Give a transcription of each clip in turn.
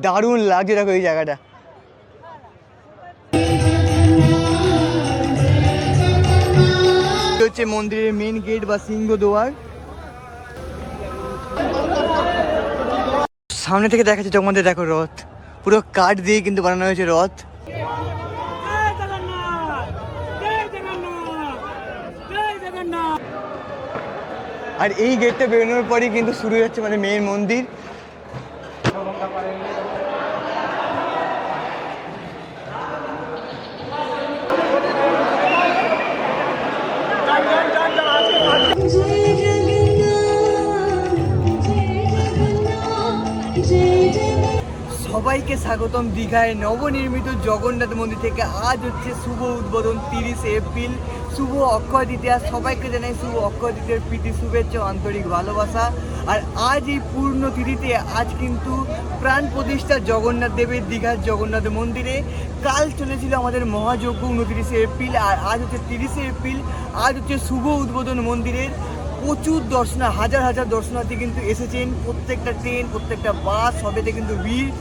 দারুণ লাগছে দেখো এই জায়গাটা। হচ্ছে মন্দিরের মেন গেট বা সিংহদ্বার। সামনে থেকে দেখা যাচ্ছে তোমাদের দেখো রথ, পুরো কাঠ দিয়ে কিন্তু বানানো হয়েছে রথ। আর এই গেটটা বেরোনোর পরই কিন্তু শুরু হচ্ছে মানে মেন মন্দির। সবাইকে স্বাগতম দীঘায় নবনির্মিত জগন্নাথ মন্দির থেকে। আজ হচ্ছে শুভ উদ্বোধন 30 এপ্রিল, শুভ অক্ষয় তৃতীয়া। সবাইকে জানাই শুভ অক্ষয় তৃতীয়ার প্রীতি শুভেচ্ছা, আন্তরিক ভালোবাসা। আর আজ এই পূর্ণ তিথিতে আজ কিন্তু প্রাণ প্রতিষ্ঠা জগন্নাথ দেবের দীঘার জগন্নাথ মন্দিরে। কাল চলেছিল আমাদের মহাযজ্ঞ 29 এপ্রিল, আর আজ হচ্ছে 30 এপ্রিল। আজ হচ্ছে শুভ উদ্বোধন মন্দিরের। প্রচুর হাজার হাজার দর্শনার্থী কিন্তু এসেছেন। প্রত্যেকটা ট্রেন, প্রত্যেকটা বাস, সবেতে কিন্তু ভিড়।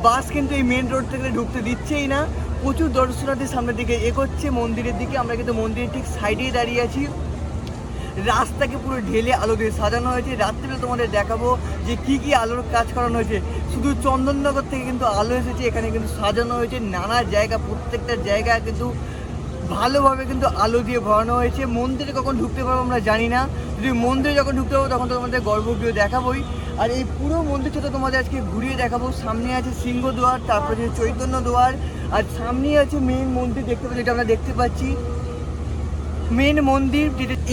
বাস কিন্তু এই মেন রোড থেকে ঢুকতে দিচ্ছেই না। প্রচুর দর্শনার্থী সামনের দিকে এগোচ্ছে মন্দিরের দিকে। আমরা কিন্তু মন্দিরের ঠিক সাইডেই দাঁড়িয়ে আছি। রাস্তাকে পুরো ঢেলে আলো দিয়ে সাজানো হয়েছে। রাত্রিবেলা তোমাদের দেখাবো যে কি কি আলোর কাজ করানো হয়েছে। শুধু চন্দননগর থেকে কিন্তু আলো এসেছে, এখানে কিন্তু সাজানো হয়েছে নানা জায়গা, প্রত্যেকটা জায়গা কিন্তু ভালোভাবে কিন্তু আলো দিয়ে ভরানো হয়েছে। মন্দিরে কখন ঢুকতে পারবো আমরা জানি না, যদি মন্দিরে যখন ঢুকতে পারবো তখন তো তোমাদের গর্ভগৃহ দেখাবোই। আর এই পুরো মন্দিরটা তো তোমাদের আজকে ঘুরিয়ে দেখাবো। সামনে আছে সিংহদ্বার, তারপরে আছে চৈতন্য দ্বার, আর সামনেই আছে মেন মন্দির দেখতে পাচ্ছি, যেটা আমরা দেখতে পাচ্ছি মেন মন্দির।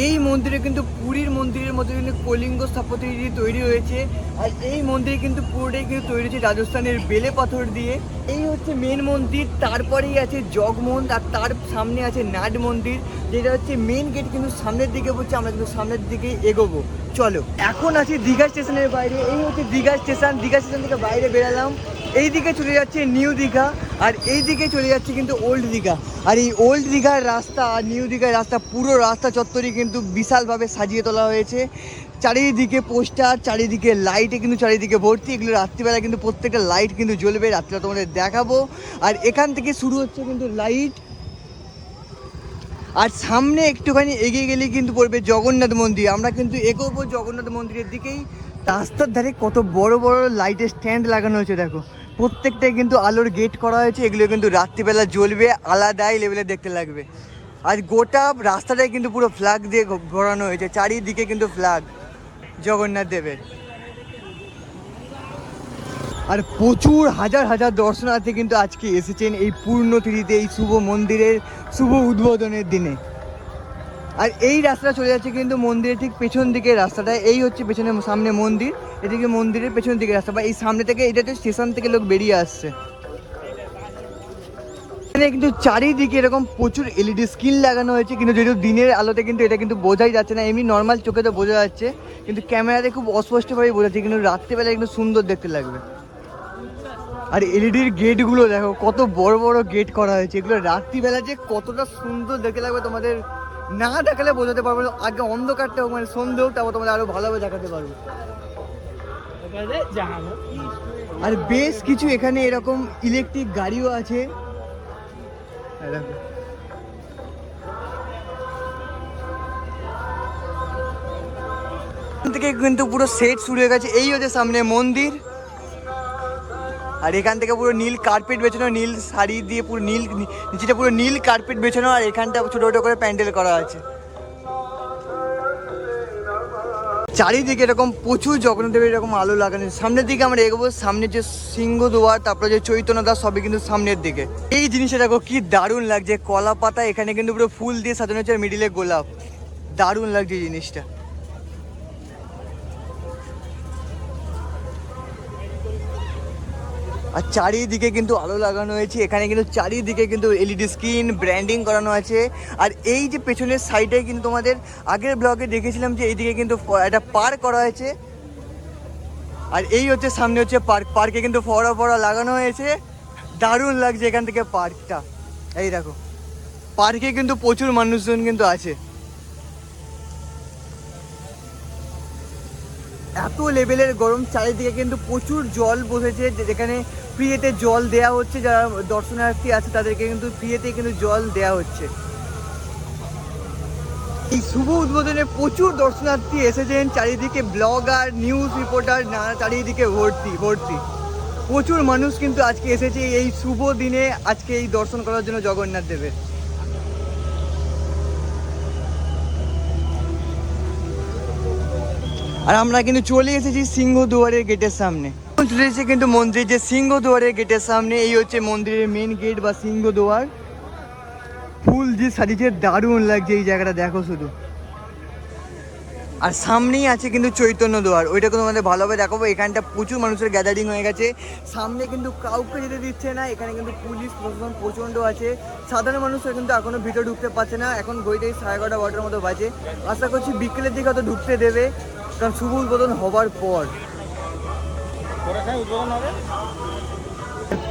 এই মন্দিরে কিন্তু পুরীর মন্দিরের মধ্যে কিন্তু কলিঙ্গ স্থাপত্য তৈরি হয়েছে। আর এই মন্দির কিন্তু পুরোটাই কিন্তু তৈরি হয়েছে রাজস্থানের বেলে পাথর দিয়ে। এই হচ্ছে মেন মন্দির, তারপরেই আছে জগমোহন, আর তার সামনে আছে নাট মন্দির, যেটা হচ্ছে মেন গেট কিন্তু সামনের দিকে হচ্ছে। আমরা কিন্তু সামনের দিকে এগোবো, চলো। এখন আছি দীঘা স্টেশনের বাইরে। এই হচ্ছে দীঘা স্টেশন। দীঘা স্টেশন থেকে বাইরে বেরালাম, এই দিকে চলে যাচ্ছে নিউ দীঘা, আর এই দিকে চলে যাচ্ছে কিন্তু ওল্ড দীঘা। আর এই ওল্ড দীঘার রাস্তা আর নিউ দীঘার রাস্তা, পুরো রাস্তা চত্বরই কিন্তু বিশালভাবে সাজিয়ে তোলা হয়েছে। চারিদিকে পোস্টার, চারিদিকে লাইটে কিন্তু চারিদিকে ভর্তি। এগুলো রাত্রিবেলা কিন্তু প্রত্যেকটা লাইট কিন্তু জ্বলবে, রাত্রিবেলা তোমাদের দেখাবো। আর এখান থেকে শুরু হচ্ছে কিন্তু লাইট। আর সামনে একটুখানি এগিয়ে গেলেই কিন্তু পড়বে জগন্নাথ মন্দির। আমরা কিন্তু এগোবো জগন্নাথ মন্দিরের দিকেই। রাস্তার ধারে কত বড় বড় লাইটের স্ট্যান্ড লাগানো হয়েছে দেখো, প্রত্যেকটাই কিন্তু আলোর গেট করা হয়েছে। এগুলো কিন্তু রাত্রিবেলা জ্বলবে, আলাদাই লেভেলে দেখতে লাগবে। আর গোটা রাস্তাটাই কিন্তু পুরো ফ্ল্যাগ দিয়ে ঘোরানো হয়েছে, চারিদিকে কিন্তু ফ্ল্যাগ জগন্নাথ দেবের। আর প্রচুর হাজার হাজার দর্শনার্থী কিন্তু আজকে এসেছেন এই পূর্ণতিথিতে, এই শুভ মন্দিরের শুভ উদ্বোধনের দিনে। আর এই রাস্তাটা চলে যাচ্ছে কিন্তু মন্দিরের ঠিক পেছন দিকে রাস্তাটা। এই হচ্ছে পেছনে সামনে মন্দির, এদিকে মন্দিরের পেছন দিকে রাস্তা, বা এই সামনে থেকে এটা হচ্ছে স্টেশন থেকে লোক বেরিয়ে আসছে। এখানে কিন্তু চারিদিকে এরকম প্রচুর এলইডি স্ক্রিন লাগানো হয়েছে, কিন্তু যেহেতু দিনের আলোতে কিন্তু এটা কিন্তু বোঝাই যাচ্ছে না। এমনি নর্মাল চোখে তো বোঝা যাচ্ছে, কিন্তু ক্যামেরাতে খুব অস্পষ্টভাবেই বোঝা যাচ্ছে, কিন্তু রাত্রিবেলা কিন্তু সুন্দর দেখতে লাগবে। আর এলইডির গেটগুলো দেখো, কত বড় বড় গেট করা হয়েছে। এগুলো রাত্রিবেলা যে কতটা সুন্দর দেখতে লাগবে তোমাদের না দেখালে বোঝাতে পারবো না। আগে অন্ধকারটা হোক, মানে সন্ধ্যে হোক, তারপর তোমাদের আরো ভালোভাবে দেখাতে পারবো। আর বেশ কিছু এখানে এরকম ইলেকট্রিক গাড়িও আছে থেকে কিন্তু পুরো সেট শুরু হয়ে গেছে। এই হচ্ছে সামনে মন্দির, আর এখান থেকে পুরো নীল কার্পেট বেছানো, নীল শাড়ি দিয়ে পুরো নীল, নিচেটা পুরো নীল কার্পেট বেছানো, আর এখানটা ছোটো ছোটো করে প্যান্ডেল করা আছে। চারিদিকে এরকম প্রচুর জগন্নাথ দেবের এরকম আলো লাগানো। সামনের দিকে আমরা এগোবো, সামনে যে সিংহদ্বার, তারপরে যে চৈতন্য দ্বার, সবই কিন্তু সামনের দিকে। এই জিনিসটা দেখো কি দারুণ লাগছে, কলা পাতা এখানে কিন্তু পুরো ফুল দিয়ে সাজানো হচ্ছে, মিডিলে গোলাপ। দারুণ লাগছে এই জিনিসটা। আর চারিদিকে কিন্তু আলো লাগানো হয়েছে। এখানে কিন্তু চারিদিকে কিন্তু এলইডি স্ক্রিন ব্র্যান্ডিং করানো আছে। আর এই যে পেছনের সাইডে কিন্তু তোমাদের আগের ব্লগে দেখেছিলাম যে এইদিকে কিন্তু একটা পার্ক করা হয়েছে। আর এই হচ্ছে সামনে হচ্ছে পার্ক, পার্কে কিন্তু ফোয়ারা লাগানো হয়েছে। দারুণ লাগছে এখান থেকে পার্কটা। এই দেখো, পার্কে কিন্তু প্রচুর মানুষজন কিন্তু আছে। এত লেভেলের গরম, চারিদিকে কিন্তু প্রচুর জল বসেছে, যেখানে ফ্রিতে জল দেওয়া হচ্ছে, যারা দর্শনার্থী আছে তাদেরকে কিন্তু ফ্রিতে কিন্তু জল দেওয়া হচ্ছে। এই শুভ উদ্বোধনে প্রচুর দর্শনার্থী এসেছেন, চারিদিকে ব্লগার, নিউজ রিপোর্টার, চারিদিকে ভর্তি ভর্তি। প্রচুর মানুষ কিন্তু আজকে এসেছে এই শুভ দিনে আজকে এই দর্শন করার জন্য জগন্নাথ দেবের। আর আমরা কিন্তু চলে এসেছি সিংহদুয়ারের গেটের সামনে। চলে এসেছি কিন্তু মন্দির যে সিংহদুয়ারের গেটের সামনে, এই হচ্ছে মন্দিরের মেন গেট বা সিংহদুয়ার। ফুল যে সাজিয়েছে দারুণ লাগছে এই জায়গাটা, দেখো শুধু। আর সামনেই আছে কিন্তু চৈতন্য দুয়ার, ওইটাকে তোমাদের ভালোভাবে দেখাবো। এখানটা প্রচুর মানুষের গ্যাদারিং হয়ে গেছে, সামনে কিন্তু কাউকে যেতে দিচ্ছে না। এখানে কিন্তু পুলিশ প্রশাসন প্রচণ্ড আছে, সাধারণ মানুষরা কিন্তু এখনো ভিতরে ঢুকতে পারছে না। এখন ঘড়িটাই 11:30 মতো বাজে, আশা করছি বিকেলের দিকে হয়তো ঢুকতে দেবে, কারণ শুভ উদ্বোধন হবার পর।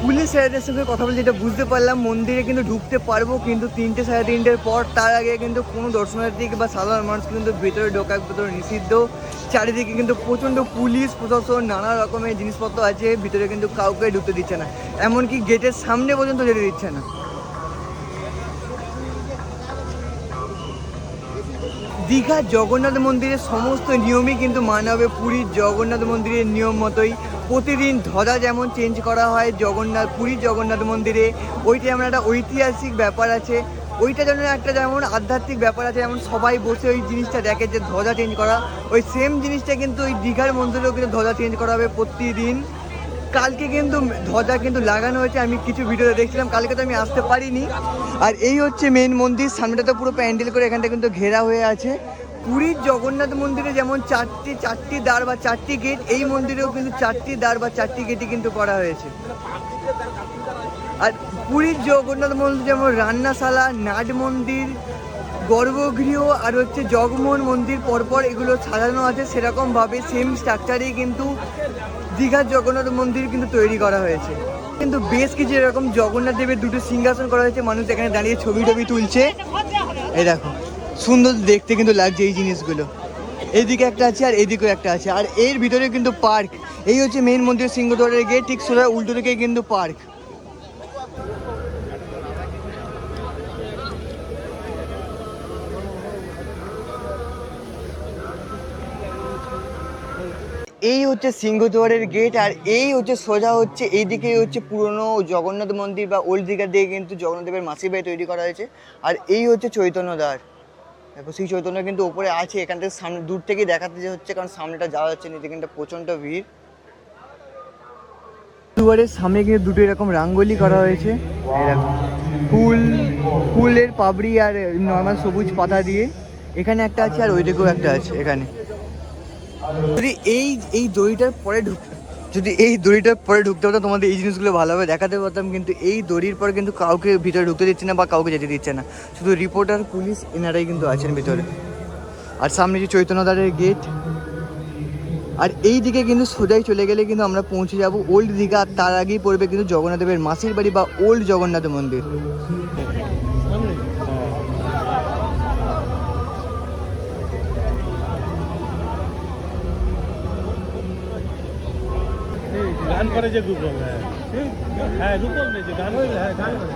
পুলিশ স্যারদের সঙ্গে কথা বলে যেটা বুঝতে পারলাম, মন্দিরে কিন্তু ঢুকতে পারবো, কিন্তু 3টে সাড়ে 3টের পর, তার আগে কিন্তু কোনো দর্শনার্থী বা সাধারণ মানুষ কিন্তু ভেতরে ঢোকা ভিতরে নিষিদ্ধ। চারিদিকে কিন্তু প্রচণ্ড পুলিশ প্রশাসন, নানা রকমের জিনিসপত্র আছে, ভিতরে কিন্তু কাউকে ঢুকতে দিচ্ছে না, এমনকি গেটের সামনে পর্যন্ত যেতে দিচ্ছে না। দীঘার জগন্নাথ মন্দিরের সমস্ত নিয়মই কিন্তু মানা হবে পুরীর জগন্নাথ মন্দিরের নিয়ম মতোই। প্রতিদিন ধ্বজা যেমন চেঞ্জ করা হয় পুরীর জগন্নাথ মন্দিরে, ওইটা যেমন একটা ঐতিহাসিক ব্যাপার আছে, ওইটা যেন একটা যেমন আধ্যাত্মিক ব্যাপার আছে, যেমন সবাই বসে ওই জিনিসটা দেখে যে ধ্বজা চেঞ্জ করা, ওই সেম জিনিসটা কিন্তু ওই দীঘার মন্দিরেও কিন্তু ধ্বজা চেঞ্জ করা হবে প্রতিদিন। কালকে কিন্তু ধ্বজা কিন্তু লাগানো হয়েছে, আমি কিছু ভিডিওতে দেখছিলাম, কালকে তো আমি আসতে পারিনি। আর এই হচ্ছে মেন মন্দির, সামনেটা পুরো প্যান্ডেল করে এখানটা কিন্তু ঘেরা হয়ে আছে। পুরীর জগন্নাথ মন্দিরে যেমন চারটি দ্বার বা 4টি গেট, এই মন্দিরেও কিন্তু 4টি দ্বার বা 4টি গেটই কিন্তু করা হয়েছে। আর পুরীর জগন্নাথ মন্দির যেমন রান্নাশালা, নাট মন্দির, গর্ভগৃহ আর হচ্ছে জগমোহন মন্দির পরপর এগুলো সাজানো আছে, সেরকমভাবে সেম স্ট্রাকচারেই কিন্তু দীঘার জগন্নাথ মন্দির কিন্তু তৈরি করা হয়েছে। কিন্তু বেশ কিছু এরকম জগন্নাথ দেবের 2টো সিংহাসন করা হয়েছে, মানুষ এখানে দাঁড়িয়ে ছবি তুলছে। এই দেখো সুন্দর দেখতে কিন্তু লাগছে এই জিনিসগুলো। এইদিকে একটা আছে আর এইদিকেও একটা আছে, আর এর ভিতরে কিন্তু পার্ক। এই হচ্ছে মেইন মন্দির সিংহদ্বারের গেট, ঠিক সোজা উল্টো দিকে কিন্তু পার্ক। এই হচ্ছে সিংহদ্বারের গেট, আর এই হচ্ছে সোজা হচ্ছে এইদিকেই হচ্ছে পুরনো জগন্নাথ মন্দির বা ওল্ড দীঘার দিকে কিন্তু জগন্নাথ দেবের মাসির বাড়ি তৈরি করা হয়েছে। আর এই হচ্ছে চৈতন্য দ্বার, দেখো সেই চৈতন্য কিন্তু ওপরে আছে, এখান থেকে সামনে দূর থেকেই দেখাতে হচ্ছে, কারণ সামনেটা যাওয়া যাচ্ছে নিচে কিন্তু প্রচণ্ড ভিড়। দুয়ারের সামনে কিন্তু 2টো এরকম রাঙ্গোলি করা হয়েছে, এরকম ফুলের পাপড়ি আর নর্মাল সবুজ পাতা দিয়ে। এখানে একটা আছে আর ওই দিকেও একটা আছে। এখানে যদি এই দড়িটার পরে ঢুকতে হতো, তোমাদের এই জিনিসগুলো ভালোভাবে দেখাতে পারতাম, কিন্তু এই দড়ির পরে কিন্তু কাউকে ভিতরে ঢুকতে দিচ্ছে না বা কাউকে যেতে দিচ্ছে না, শুধু রিপোর্টার পুলিশ এনারাই কিন্তু আছেন ভিতরে। আর সামনে যে চৈতন্যদ্বারের গেট, আর এই দিকে কিন্তু সোজাই চলে গেলে কিন্তু আমরা পৌঁছে যাব ওল্ড দীঘা, আর তার আগেই পড়বে কিন্তু জগন্নাথ দেবের মাসির বাড়ি বা ওল্ড জগন্নাথ মন্দির। গান করে যে রূপম, হ্যাঁ রূপম নেই যে গান করে, হ্যাঁ গান করে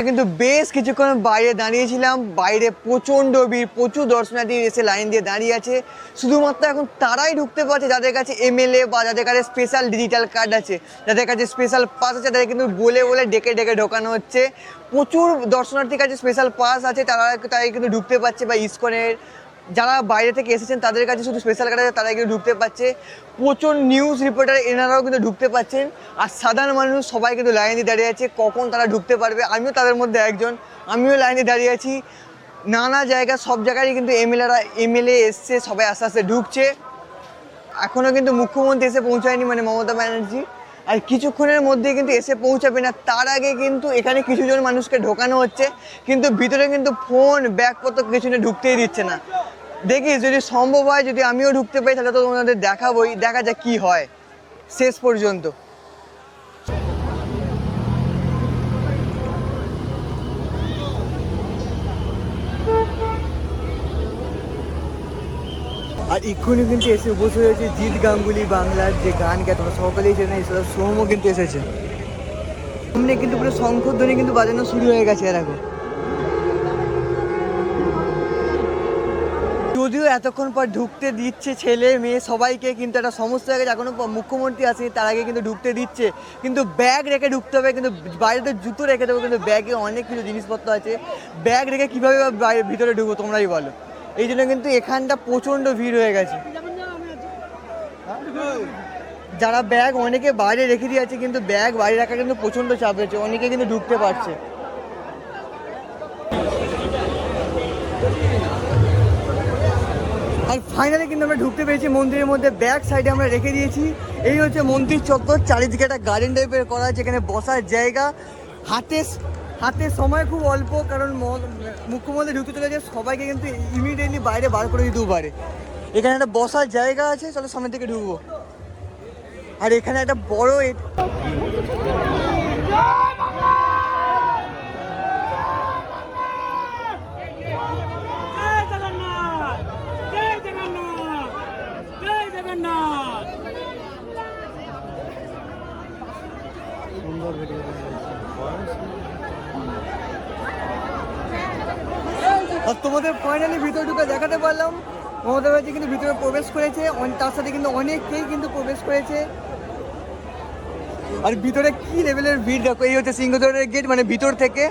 কিন্তু বেশ কিছুক্ষণ বাইরে দাঁড়িয়েছিলাম, বাইরে প্রচণ্ড ভিড়, প্রচুর দর্শনার্থী এসে লাইন দিয়ে দাঁড়িয়ে আছে। শুধুমাত্র এখন তারাই ঢুকতে পারছে যাদের কাছে MLA বা যাদের কাছে স্পেশাল ডিজিটাল কার্ড আছে, যাদের কাছে স্পেশাল পাস আছে, তাদের কিন্তু বলে ডেকে ঢোকানো হচ্ছে। প্রচুর দর্শনার্থীর কাছে স্পেশাল পাস আছে, তারাই কিন্তু ঢুকতে পারছে, বা ইসকনের যারা বাইরে থেকে এসেছেন তাদের কাছে শুধু স্পেশাল কার্ড আছে, তারাই কিন্তু ঢুকতে পারছে। প্রচুর নিউজ রিপোর্টার এনারাও কিন্তু ঢুকতে পারছেন, আর সাধারণ মানুষ সবাই কিন্তু লাইনে দাঁড়িয়ে আছে কখন তারা ঢুকতে পারবে। আমিও তাদের মধ্যে একজন, আমিও লাইনে দাঁড়িয়ে আছি। নানা জায়গা সব জায়গায় কিন্তু MLA এসছে, সবাই আস্তে আস্তে ঢুকছে। এখনও কিন্তু মুখ্যমন্ত্রী এসে পৌঁছায়নি, মানে মমতা ব্যানার্জি, আর কিছুক্ষণের মধ্যে কিন্তু এসে পৌঁছাবে না। তার আগে কিন্তু এখানে কিছুজন মানুষকে ঢোকানো হচ্ছে, কিন্তু ভিতরে কিন্তু ফোন ব্যাগপত্র কিছু নিয়ে ঢুকতেই দিচ্ছে না। দেখি যদি সম্ভব হয়, যদি আমিও ঢুকতে পাই তাহলে তো তোমাদের দেখাবোই, দেখা যাক কি হয় শেষ পর্যন্ত। আর এক্ষুনি কিন্তু এসে বসে হয়েছে জিৎ গাঙ্গুলি বাংলার যে গান গায় তোমরা সকলেই চেনে, এছাড়া সোহমও কিন্তু এসেছে। সামনে কিন্তু পুরো শঙ্খধ্বনি কিন্তু বাজানো শুরু হয়ে গেছে দেখো। যদিও এতক্ষণ পর ঢুকতে দিচ্ছে ছেলে মেয়ে সবাইকে, কিন্তু একটা সমস্যা হয়ে গেছে, এখনো মুখ্যমন্ত্রী আসে তার আগে কিন্তু ঢুকতে দিচ্ছে, কিন্তু ব্যাগ রেখে ঢুকতে হবে। কিন্তু বাইরে তো জুতো রেখে দেবো, কিন্তু ব্যাগে অনেক কিছু জিনিসপত্র আছে, ব্যাগ রেখে কীভাবে বাইরে ভিতরে ঢুকবো তোমরাই বলো। এই জন্য কিন্তু এখানটা প্রচণ্ড ভিড় হয়ে গেছে। যারা ব্যাগ অনেকে বাইরে রেখে দিয়ে আছে, কিন্তু ব্যাগ বাইরে রাখা কিন্তু প্রচণ্ড চাপ হয়েছে, অনেকে কিন্তু ঢুকতে পারছে। আর ফাইনালি কিন্তু আমরা ঢুকতে পেরেছি মন্দিরের মধ্যে, ব্যাক সাইডে আমরা রেখে দিয়েছি। এই হচ্ছে মন্দির চত্বর, চারিদিকে একটা গার্ডেন টাইপের করা আছে, এখানে বসার জায়গা। হাতে সময় খুব অল্প, কারণ মুখ্যমন্ত্রী ঢুকতে চলেছে, সবাইকে কিন্তু ইমিডিয়েটলি বাইরে বার করে দিতেও পারে। এখানে একটা বসার জায়গা আছে, চলো সামনের দিকে ঢুকবো। আর এখানে একটা বড় আর তোমাদের ফাইনালি ভিতরে ঢুকে দেখাতে পারলাম মমতা ব্যানার্জি কিন্তু ভিতরে প্রবেশ করেছে, তার সাথে কিন্তু অনেকেই কিন্তু প্রবেশ করেছে। আর ভিতরে কি লেভেলের ভিড় দেখো, এই হচ্ছে সিংহদ্বারের গেট, মানে ভিতর থেকে।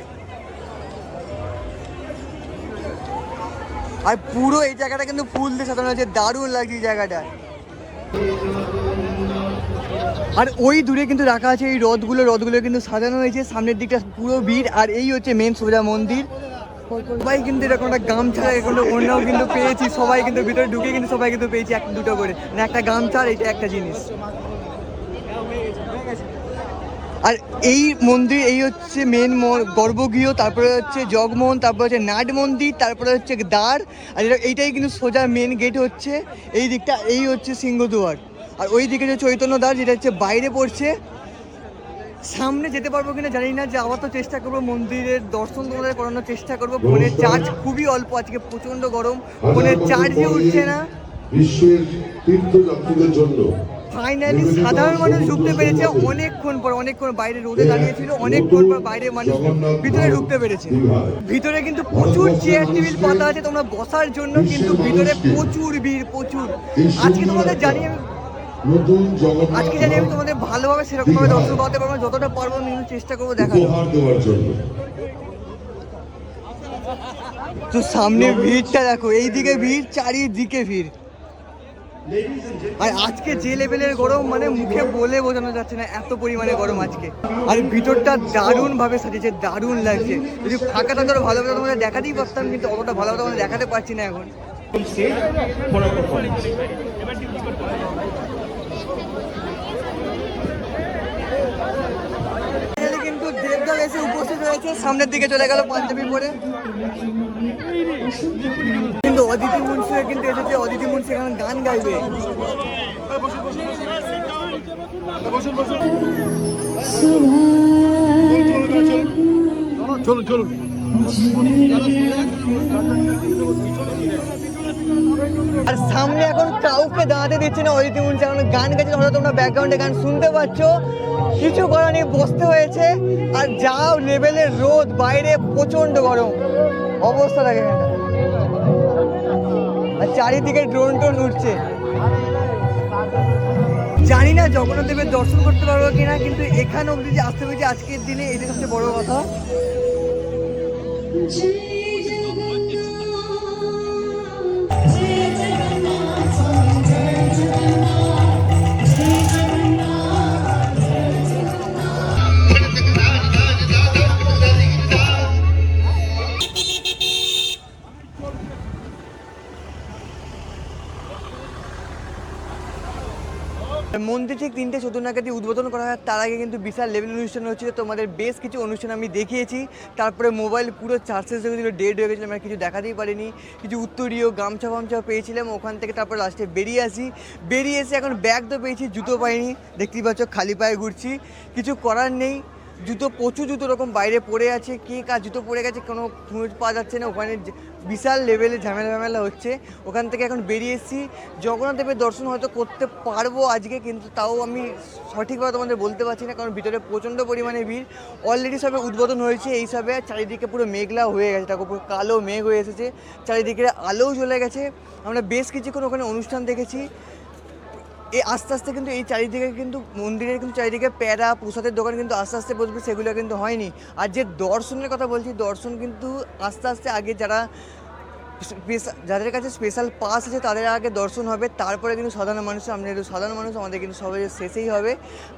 আর পুরো এই জায়গাটা কিন্তু ফুল দিয়ে সাজানো হয়েছে, দারুণ লাগছে এই জায়গাটা। আর ওই দূরে কিন্তু রাখা আছে এই রথগুলো কিন্তু সাজানো হয়েছে, সামনের দিকটা পুরো ভিড়। আর এই হচ্ছে মেন সোজা মন্দির। সবাই কিন্তু এরকম একটা গামছা, এরকম অন্যও কিন্তু পেয়েছি, সবাই কিন্তু ভিতরে ঢুকে কিন্তু সবাই কিন্তু পেয়েছি এক দুটো করে, মানে একটা গামছা আর এটা একটা জিনিস। আর এই মন্দির, এই হচ্ছে মেন গর্ভগৃহ, তারপরে হচ্ছে জগমোহন, তারপরে হচ্ছে নাট মন্দির, তারপরে হচ্ছে দ্বার। আর এইটাই কিন্তু সোজা মেন গেট হচ্ছে এই দিকটা, এই হচ্ছে সিংহদুয়ার। আর ওই দিকে যে চৈতন্য দ্বার, যেটা হচ্ছে বাইরে পড়ছে। সামনে যেতে পারবো কিনা জানি না, যে আবার তো চেষ্টা করবো মন্দিরের দর্শন তোমাদের করানোর চেষ্টা করবো। ফোনের চার্জ খুবই অল্প, আজকে প্রচন্ড গরম, ফোনের চার্জই উঠছে না। বিশ্বের তীর্থযাত্রীদের জন্য ফাইনালি সাধারণ মানুষ ঢুকতে পেরেছে অনেকক্ষণ বাইরে রোদে দাঁড়িয়েছিল, অনেকক্ষণ পর বাইরে মানুষ ভিতরে ঢুকতে পেরেছে। ভিতরে কিন্তু প্রচুর চেয়ার টেবিল পাতা আছে তোমরা বসার জন্য, কিন্তু ভিতরে প্রচুর ভিড়, প্রচুর। আজকে তোমাদের জানি আমি তোমাদের ভালোভাবে সেরকম ভাবে দর্শন করাতে পারবো, যতটা পারবো আমি চেষ্টা করবো দেখার জন্য। তো সামনে ভিড়টা দেখো, এইদিকে ভিড়, চারিদিকে ভিড়। আর আজকে যে লেভেলের গরম, মানে মুখে বলে বোঝানো যাচ্ছে না, এত পরিমাণে গরম আজকে। আর ভিতরটা দারুণ ভাবে সাজিয়েছে, দারুণ লাগছে। যদি ফাঁকা থাকতো ভালোভাবে তোমাদের দেখাতেই পারতাম, কিন্তু অতটা ভালোভাবে তোমাদের দেখাতে পারছি না এখন। কিন্তু দেবদল এসে উপস্থিত হয়েছে, সামনের দিকে চলে গেল পাঞ্জাবি পরে। কিন্তু অদিতি মুন্সি কিন্তু এসেছে, অদিতি মুন্সি এখন গান গাইবে। চলুন চলুন। আর সামনে এখন কাউকে দাঁড়াতে দিচ্ছে না, অদিতি মুন্সি এখন গান গাইছে, হয়তো তোমরা ব্যাকগ্রাউন্ডে গান শুনতে পাচ্ছ। কিছু করার নেই, বসতে হয়েছে। আর যা লেভেলের রোদ, বাইরে প্রচন্ড গরম অবস্থা থাকে এখানটা। আর চারিদিকে ড্রোন উঠছে। জানি না জগন্নাথ দেবের দর্শন করতে পারবো কিনা, কিন্তু এখানে অবধি যে আসতে পেরেছি আজকের দিনে, এটাই সবচেয়ে বড় কথা। মন্দির ঠিক 3টে চতুর্নাগাতি উদ্বোধন করা হয়, তার আগে কিন্তু বিশাল লেভেল অনুষ্ঠান হচ্ছিল। তোমাদের বেশ কিছু অনুষ্ঠান আমি দেখিয়েছি, তারপরে মোবাইল পুরো চার্জেস হয়েছিল, ডেড হয়ে গেছিলো, আমরা কিছু দেখাতেই পারিনি। কিছু উত্তরীয় গামছা পেয়েছিলাম ওখান থেকে, তারপর লাস্টে বেরিয়ে এসে এখন ব্যাগ তো পেয়েছি, জুতো পাইনি, দেখতেই পাচ্ছ খালি পায়ে ঘুরছি। কিছু করার নেই, জুতো, প্রচুর জুতো এরকম বাইরে পড়ে আছে, কে কার জুতো পড়ে গেছে কোনো খোঁজ পাওয়া যাচ্ছে না। ওখানে বিশাল লেভেলে ঝামেলা হচ্ছে। ওখান থেকে এখন বেরিয়ে এসেছি। জগন্নাথ দেবের দর্শন হয়তো করতে পারবো আজকে, কিন্তু তাও আমি সঠিকভাবে তোমাদের বলতে পারছি না, কারণ ভিতরে প্রচণ্ড পরিমাণে ভিড়। অলরেডি সবে উদ্বোধন হয়েছে এই সবে, চারিদিকে পুরো মেঘলা হয়ে গেছে, দেখো পুরো কালো মেঘ হয়ে এসেছে, চারিদিকে আলোও চলে গেছে। আমরা বেশ কিছুক্ষণ ওখানে অনুষ্ঠান দেখেছি। এই আস্তে আস্তে কিন্তু এই চারিদিকে কিন্তু মন্দিরের কিন্তু চারিদিকে প্যারা প্রসাদের দোকান কিন্তু আস্তে আস্তে বসবে, সেগুলো কিন্তু হয়নি। আর যে দর্শনের কথা বলছি, দর্শন কিন্তু আস্তে আস্তে আগে যাদের কাছে স্পেশাল পাস আছে তাদের আগে দর্শন হবে, তারপরে কিন্তু সাধারণ মানুষ, আমাদের কিন্তু সবাই শেষেই হবে।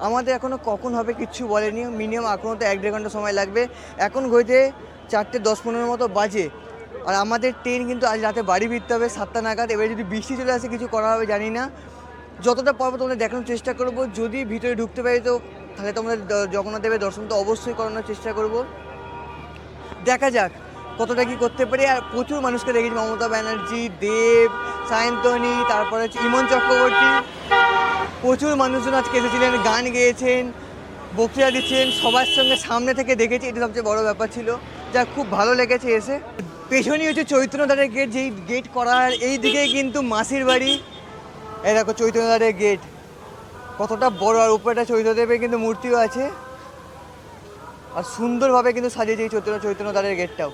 আমাদের এখনও কখন হবে কিচ্ছু বলেনি, মিনিমাম এখনও তো 1-1.5 ঘন্টা সময় লাগবে। এখন ঘড়িতে 4:10-15 মতো বাজে, আর আমাদের ট্রেন কিন্তু আজ রাতে বাড়ি ফিরতে হবে 7টা নাগাদ। এবারে যদি বৃষ্টি চলে আসে কিছু করা হবে জানি না, যতটা পারবো তোমাদের দেখানোর চেষ্টা করব। যদি ভিতরে ঢুকতে পারি তো তাহলে তোমরা জগন্নাথ দেবের দর্শন তো অবশ্যই করানোর চেষ্টা করব। দেখা যাক কতটা কী করতে পারি। আর প্রচুর মানুষকে দেখেছি, মমতা ব্যানার্জি, দেব, সায়ন্তনী, তারপরে হচ্ছে ইমন চক্রবর্তী, প্রচুর মানুষজন আজকে এসেছিলেন, গান গেয়েছেন, বক্তৃতা দিচ্ছেন, সবার সঙ্গে সামনে থেকে দেখেছি, এটা সবচেয়ে বড় ব্যাপার ছিল, যা খুব ভালো লেগেছে এসে। পেছনেই হচ্ছে চৈতন্যদ্বারের গেট, যেই গেট করার এই দিকে কিন্তু মাসির বাড়ি। এই দেখো চৈতন্যদ্বারের গেট কতটা বড়, আর উপরে একটা চৈতন্যদেবের কিন্তু মূর্তিও আছে, আর সুন্দরভাবে কিন্তু সাজিয়েছে এই চৈতন্যদ্বারের গেটটাও।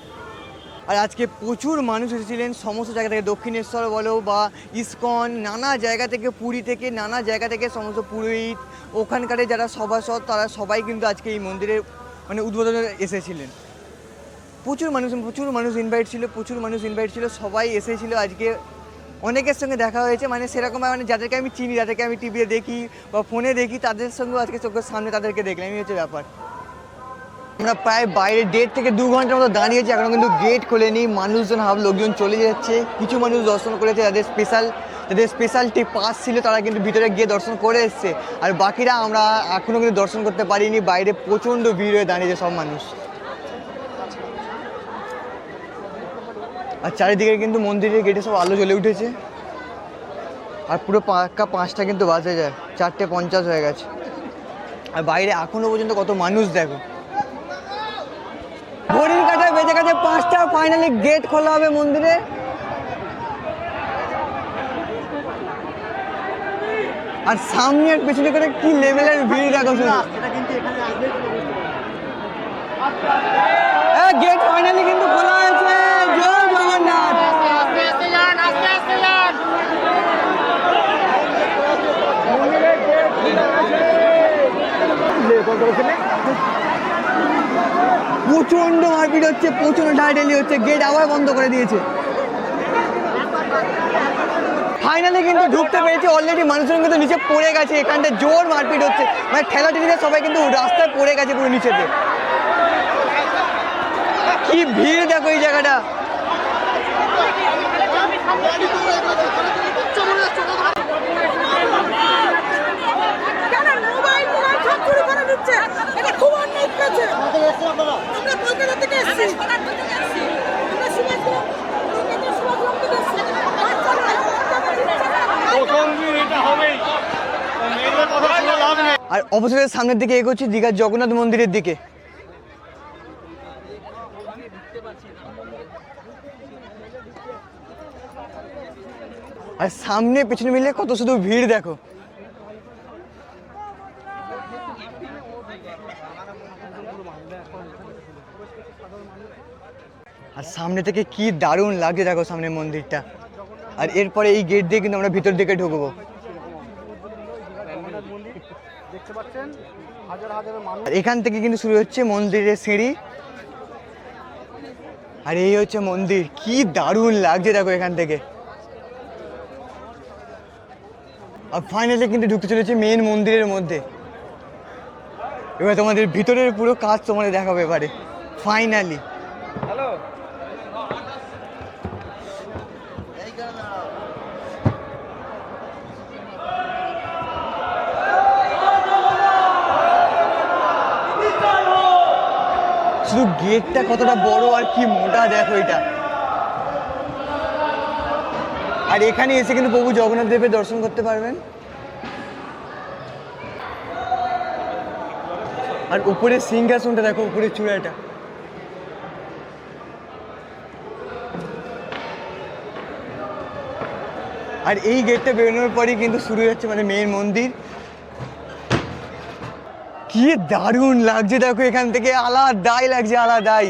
আর আজকে প্রচুর মানুষ এসেছিলেন সমস্ত জায়গা থেকে, দক্ষিণেশ্বর বলো বা ইসকন, নানা জায়গা থেকে, পুরী থেকে, নানা জায়গা থেকে সমস্ত পুরোহিত, ওখানকার যারা সভাসদ, তারা সবাই কিন্তু আজকে এই মন্দিরের মানে উদ্বোধনে এসেছিলেন। প্রচুর মানুষ ইনভাইট ছিল, সবাই এসেছিলো আজকে। অনেকের সঙ্গে দেখা হয়েছে, মানে সেরকম মানে যাদেরকে আমি চিনি, যাদেরকে আমি টিভিতে দেখি বা ফোনে দেখি, তাদের সঙ্গেও আজকে চোখের সামনে তাদেরকে দেখলাম, এই হচ্ছে ব্যাপার। আমরা প্রায় বাইরে 1.5 থেকে 2 ঘন্টার মতো দাঁড়িয়েছি, এখনও কিন্তু গেট খোলেনি। মানুষজন লোকজন চলে যাচ্ছে, কিছু মানুষ দর্শন করেছে, যাদের স্পেশালটি পাস ছিল তারা কিন্তু ভিতরে গিয়ে দর্শন করে এসছে, আর বাকিরা আমরা এখনও কিন্তু দর্শন করতে পারিনি। বাইরে প্রচণ্ড ভিড় হয়ে দাঁড়িয়েছে সব মানুষ। আর চারিদিকে কিন্তু মন্দিরের গেটে সব আলো জ্বলে উঠেছে, আর পুরো পাক্কা 5টা কিন্তু বাজে যায়, 4:50 হয়ে গেছে, আর বাইরে এখনো পর্যন্ত কত মানুষ দেখো। ঘড়ির কাঁটায় বেজে গেছে 5টা, ফাইনালি গেট খোলা হবে মন্দিরে। আর সামনে আর পেছনে করে কি লেভেলের ভিড় দেখো শুধু। গেট ফাইনালি কিন্তু খোলা হয়েছে, জয় জগন্নাথ। প্রচন্ড মারপিট হচ্ছে, প্রচন্ড ঢাইঢালি হচ্ছে, গেট আবার বন্ধ করে দিয়েছে। ফাইনালি কিন্তু ঢুকতে পেরেছি। অলরেডি মানুষজন কিন্তু নিচে পড়ে গেছে, এখানটা জোর মারপিট হচ্ছে, মানে ঠেলাঠেলিতে সবাই কিন্তু রাস্তায় পড়ে গেছে পুরো নিচেতে। কি ভিড় দেখো এই জায়গাটা। আর অবশেষে সামনের দিকে এগোচ্ছি, দীঘার জগন্নাথ মন্দিরের দিকে। আর সামনে পেছনে মিলে কত শুধু ভিড় দেখো। আর সামনে থেকে কি দারুণ লাগছে দেখো সামনের মন্দিরটা। আর এরপরে এই গেট দিয়ে কিন্তু আমরা ভিতর দিকে ঢুকবো। এখান থেকে কিন্তু শুরু হচ্ছে মন্দিরের সিঁড়ি, আর এই হচ্ছে মন্দির। কি দারুণ লাগছে দেখো এখান থেকে। আর ফাইনালি কিন্তু ঢুকতে চলেছি মেন মন্দিরের মধ্যে। এবার তোমাদের ভিতরের পুরো কাজ তোমাদের দেখাবো এবারে ফাইনালি। শুধু গেটটা কতটা বড় আর কি মোটা দেখো এটা। আর এখানে এসে কিন্তু প্রভু জগন্নাথ দেবের দর্শন করতে পারবেন। আর উপরে সিংহাসনটা দেখো, উপরে চূড়াটা। আর এই গেটটা বেরোনোর পরই কিন্তু শুরু হচ্ছে মানে মেন মন্দির। কি দারুণ লাগছে দেখো, এখান থেকে আলাদাই লাগছে, আলাদাই।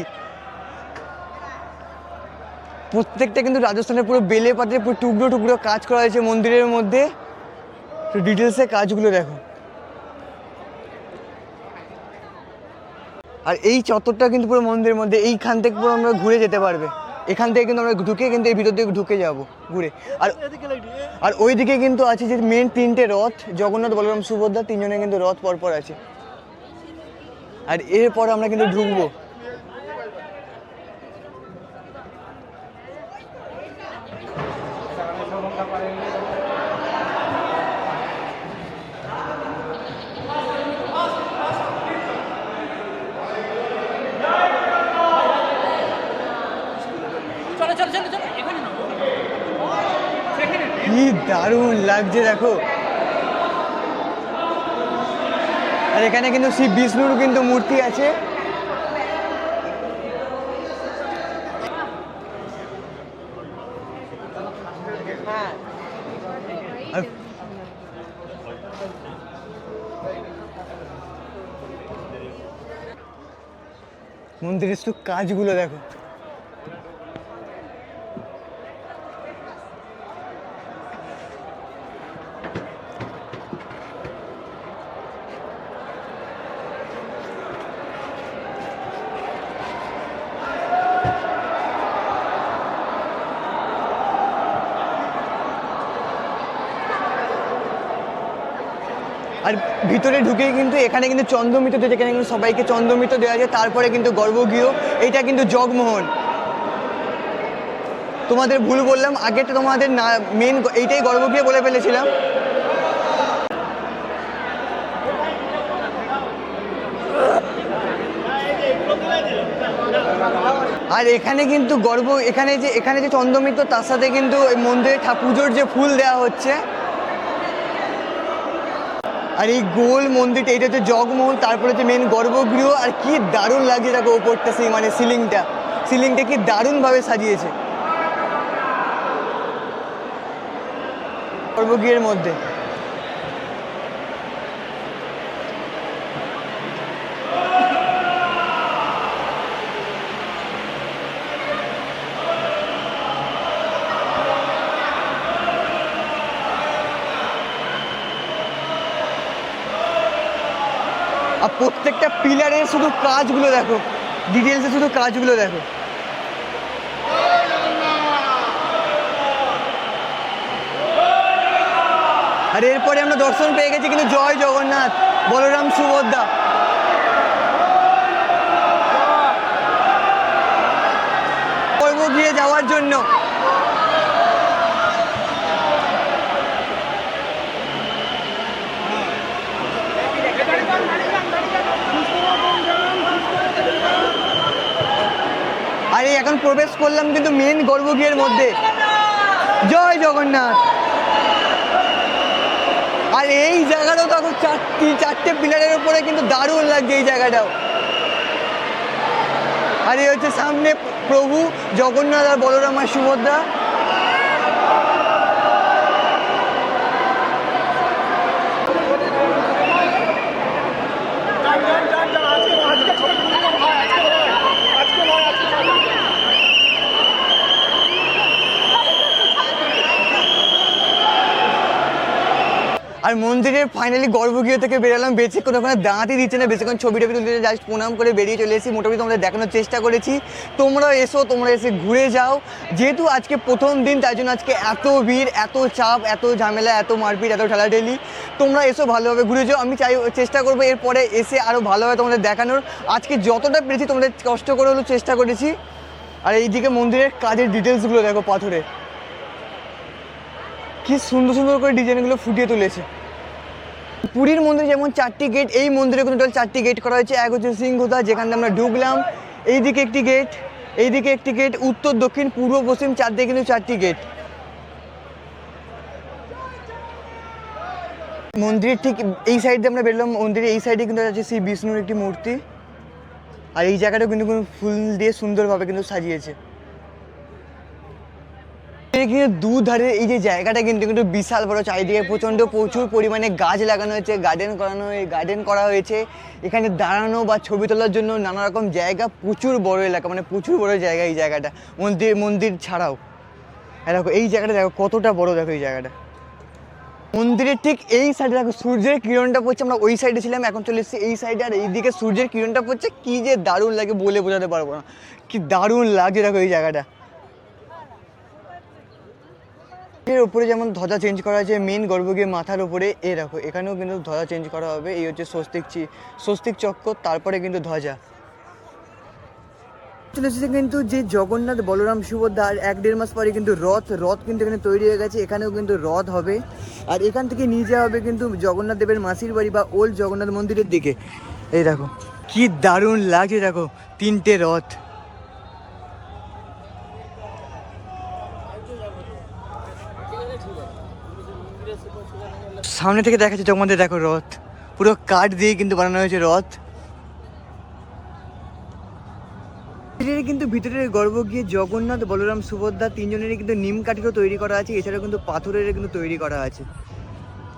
প্রত্যেকটা কিন্তু রাজস্থানের পুরো বেলে পাতে পুরো টুকরো টুকরো কাজ করা হয়েছে মন্দিরের মধ্যে। তো ডিটেলসে কাজগুলো দেখো। আর এই চত্বরটা কিন্তু পুরো মন্দিরের মধ্যে, এইখান থেকে পুরো আমরা ঘুরে যেতে পারবে। এখান থেকে কিন্তু আমরা ঢুকে কিন্তু এই ভিতর দিকে ঢুকে যাব ঘুরে। আর ওইদিকে কিন্তু আছে যে মেন 3টে রথ, জগন্নাথ, বলরাম, সুভদ্রা, 3জনের কিন্তু রথ পরপর আছে। আর এরপর আমরা কিন্তু ঢুকবো। কি দারুণ লাগছে দেখো। আর এখানে কিন্তু শ্রী বিষ্ণুর কিন্তু মূর্তি আছে। আর মন্দিরের শুধু কাজগুলো দেখো। আর ভিতরে ঢুকেই কিন্তু এখানে কিন্তু চন্দ্রমিত্র, যেখানে কিন্তু সবাইকে চন্দ্রমিত্র দেওয়া যায়। তারপরে কিন্তু গর্ভগৃহ, এইটা কিন্তু জগমোহন। তোমাদের ভুল বললাম, আগেটা তোমাদের না মেন এইটাই গর্ভগৃহ বলে ফেলেছিলাম। আর এখানে কিন্তু এখানে যে চন্দ্রমিত্র, তার সাথে কিন্তু মন্দিরে পুজোর যে ফুল দেওয়া হচ্ছে। আর এই গোল মন্দিরটা, এটা হচ্ছে জগমোহন, তারপরে হচ্ছে মেন গর্ভগৃহ। আর কি দারুণ লাগছে দেখো ওপরটা, সেই মানে সিলিংটা কি দারুণভাবে সাজিয়েছে গর্ভগৃহের মধ্যে। আর প্রত্যেকটা পিলারের শুধু কাজগুলো দেখো, ডিটেলসে শুধু কাজগুলো দেখো। আর এরপরে আমরা দর্শন পেয়ে গেছি কিন্তু জয় জগন্নাথ, বলরাম, সুভদ্রা। গিয়ে যাওয়ার জন্য আর এই এখন প্রবেশ করলাম কিন্তু মেন গর্ভগৃহের মধ্যে। জয় জগন্নাথ। আর এই জায়গাটাও তখন চারটে পিলারের উপরে কিন্তু দারুণ লাগছে এই জায়গাটাও। আর এই হচ্ছে সামনে প্রভু জগন্নাথ আর বলরাম আর সুভদ্রা। আর মন্দিরের ফাইনালি গর্ভগৃহ থেকে বেরোলাম, বেশিক্ষণ ওখানে দাঁড়াতে দিচ্ছে না, বেশিক্ষণ ছবিটা তুলতে জাস্ট প্রণাম করে বেরিয়ে চলে এসেছি। মোটামুটি তোমাদের দেখানোর চেষ্টা করেছি। তোমরা এসে ঘুরে যাও। যেহেতু আজকে প্রথম দিন, তাই জন্য আজকে এত ভিড়, এত চাপ, এত ঝামেলা, এত মারপিট, এত ঠেলাঠেলি। তোমরা এসো, ভালোভাবে ঘুরে যাও। আমি চেষ্টা করবো এরপরে এসে আরও ভালোভাবে তোমাদের দেখানোর। আজকে যতটা পেরেছি তোমাদের কষ্ট করে হলেও চেষ্টা করেছি। আর এইদিকে মন্দিরের কাজের ডিটেলসগুলো দেখো, পাথরে কি সুন্দর সুন্দর করে ডিজাইনগুলো ফুটিয়ে তুলেছে। পুরীর মন্দিরে যেমন 4টি গেট, এই মন্দিরে কিন্তু 4টি গেট করা হয়েছে। এক হচ্ছে সিংহদ্বার, যেখানে আমরা ঢুকলাম। এইদিকে একটি গেট, এইদিকে একটি গেট, উত্তর, দক্ষিণ, পূর্ব, পশ্চিম, চারদিকে কিন্তু 4টি গেট। মন্দিরের ঠিক এই সাইড দিয়ে আমরা বেরোলাম, মন্দিরের এই সাইডে কিন্তু আছে শ্রী বিষ্ণুর একটি মূর্তি। আর এই জায়গাটাও কিন্তু কোনো ফুল দিয়ে সুন্দরভাবে কিন্তু সাজিয়েছে। কিন্তু দুধারে এই যে জায়গাটা কিন্তু কিন্তু বিশাল বড়, চারিদিকে প্রচুর পরিমাণে গাছ লাগানো হয়েছে, গার্ডেন করা হয়েছে। এখানে দাঁড়ানো বা ছবি তোলার জন্য নানা রকম জায়গা, প্রচুর বড় এলাকা, মানে প্রচুর বড় জায়গা এই জায়গাটা, মন্দির ছাড়াও। দেখো এই জায়গাটা, দেখো কতটা বড়, দেখো এই জায়গাটা। মন্দিরের ঠিক এই সাইডে দেখো সূর্যের কিরণটা পড়ছে, আমরা ওই সাইডে ছিলাম, এখন চলে এসেছি এই সাইডে। আর এইদিকে সূর্যের কিরণটা পড়ছে, কি যে দারুণ লাগে বলে বোঝাতে পারবো না, কি দারুণ লাগছে দেখো এই জায়গাটা। এর উপরে যেমন ধ্বজা চেঞ্জ করা আছে মেন গর্ভগৃহে মাথার উপরে, এ দেখো এখানেও কিন্তু ধ্বজা চেঞ্জ করা হবে। এই হচ্ছে স্বস্তিক চক্র, তারপরে কিন্তু ধ্বজা চলে এসেছে। কিন্তু যে জগন্নাথ বলরাম সুভদ্রা, আর 1-1.5 মাস পরে কিন্তু রথ কিন্তু এখানে তৈরি হয়ে গেছে। এখানেও কিন্তু রথ হবে, আর এখান থেকে নিয়ে যাওয়া হবে কিন্তু জগন্নাথ দেবের মাসির বাড়ি বা ওল্ড জগন্নাথ মন্দিরের দিকে। এই দেখো কি দারুণ লাগছে, দেখো 3টে রথ। সামনে থেকে দেখা যাচ্ছে জগন্নাথ, দেখো রথ পুরো কাঠ দিয়ে কিন্তু বানানো হয়েছে রথ। কিন্তু ভিতরের গর্ভগৃহে জগন্নাথ বলরাম সুভদ্রা 3জনেরই কিন্তু নিম কাঠেরও তৈরি করা আছে, এছাড়াও কিন্তু পাথরের কিন্তু তৈরি করা আছে।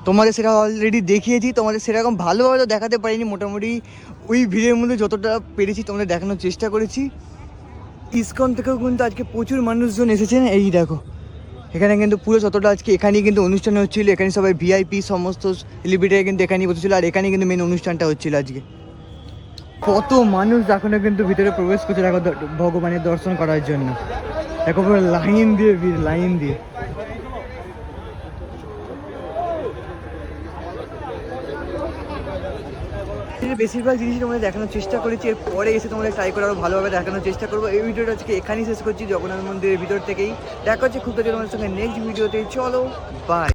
তোমাদের সেটা অলরেডি দেখিয়েছি, তোমাদের সেরকম ভালোভাবে তো দেখাতে পারিনি, মোটামুটি ওই ভিড়ের মধ্যে যতটা পেরেছি তোমাদের দেখানোর চেষ্টা করেছি। ইসকন থেকেও কিন্তু আজকে প্রচুর মানুষজন এসেছেন। এই দেখো এখানে কিন্তু পুরো যতটা আজকে এখানেই কিন্তু অনুষ্ঠান হচ্ছিলো, এখানে সবাই ভিআইপি সমস্ত সেলিব্রিটিরা কিন্তু এখানেই বসেছিল, আর এখানেই কিন্তু মেন অনুষ্ঠানটা হচ্ছিল আজকে। কত মানুষ এখনো কিন্তু ভিতরে প্রবেশ করছে দেখো ভগবানের দর্শন করার জন্য, দেখো পুরো লাইন দিয়ে ভিড়, লাইন দিয়ে। বেশিরভাগ জিনিস তোমাদের দেখানোর চেষ্টা করেছি, এরপরে এসে তোমাদের ট্রাই করে আরও ভালোভাবে দেখানোর চেষ্টা করবো। এই ভিডিওটা আজকে এখানেই শেষ করছি জগন্নাথ মন্দিরের ভিতর থেকেই। দেখা হচ্ছে খুব তাড়াতাড়ি তোমাদের সঙ্গে নেক্সট ভিডিওতে। চলো বাই।